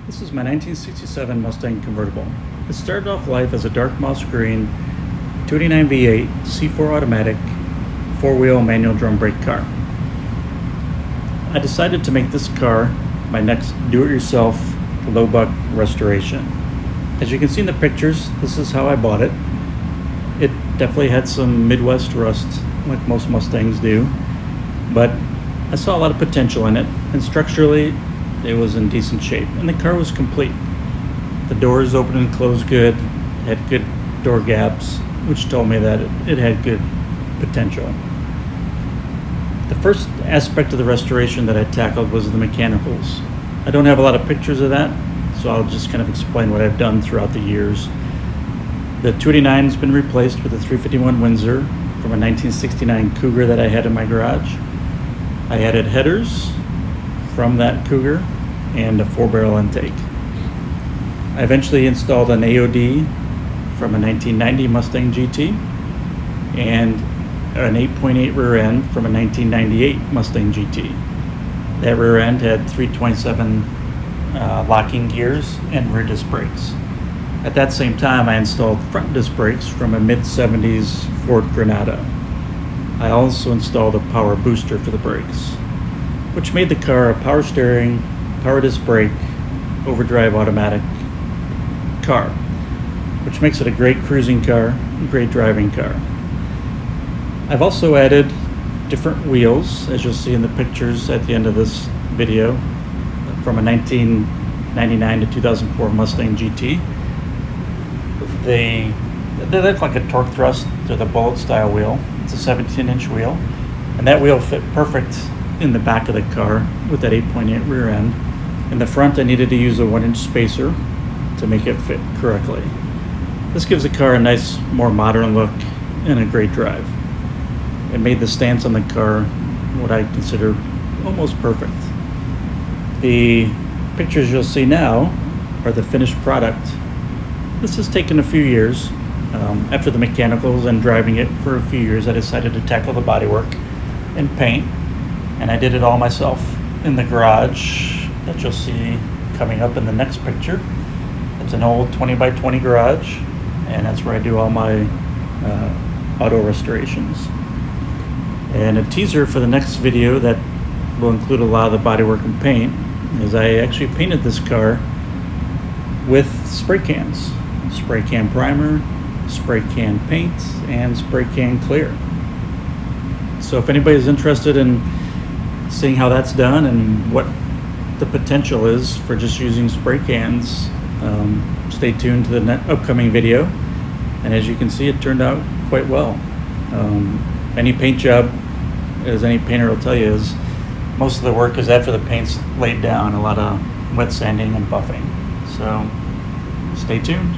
This is my 1967 Mustang Convertible. It started off life as a dark moss green 289 V8 C4 automatic 4-wheel manual drum brake car. I decided to make this car my next do-it-yourself low buck restoration. As you can see in the pictures, this is how I bought it. It definitely had some Midwest rust like most Mustangs do, but I saw a lot of potential in it, and structurally it was in decent shape, and the car was complete. The doors opened and closed good, had good door gaps, which told me that it had good potential. The first aspect of the restoration that I tackled was the mechanicals. I don't have a lot of pictures of that, so I'll just kind of explain what I've done throughout the years. The 289 has been replaced with a 351 Windsor from a 1969 Cougar that I had in my garage. I added headers from that Cougar and a 4-barrel intake. I eventually installed an AOD from a 1990 Mustang GT and an 8.8 rear end from a 1998 Mustang GT. That rear end had 327 locking gears and rear disc brakes. At that same time, I installed front disc brakes from a mid-70s Ford Granada. I also installed a power booster for the brakes, which made the car a power steering, power disc brake, overdrive automatic car, which makes it a great cruising car, great driving car. I've also added different wheels, as you'll see in the pictures at the end of this video, from a 1999 to 2004 Mustang GT. They look like a torque thrust. They're the bullet style wheel. It's a 17-inch wheel, and that wheel fit perfect in the back of the car with that 8.8 rear end. In the front, I needed to use a 1-inch spacer to make it fit correctly. This gives the car a nice, more modern look and a great drive. It made the stance on the car what I consider almost perfect. The pictures you'll see now are the finished product. This has taken a few years. After the mechanicals and driving it for a few years, I decided to tackle the bodywork and paint, and I did it all myself in the garage that you'll see coming up in the next picture. It's an old 20 by 20 garage, and that's where I do all my auto restorations. And a teaser for the next video that will include a lot of the bodywork and paint is I actually painted this car with spray cans. Spray can primer, spray can paint, and spray can clear. So if anybody's interested in seeing how that's done and what the potential is for just using spray cans, stay tuned to the upcoming video. And as you can see, it turned out quite well. Any paint job, as any painter will tell you, is most of the work is after the paint's laid down, a lot of wet sanding and buffing. So stay tuned.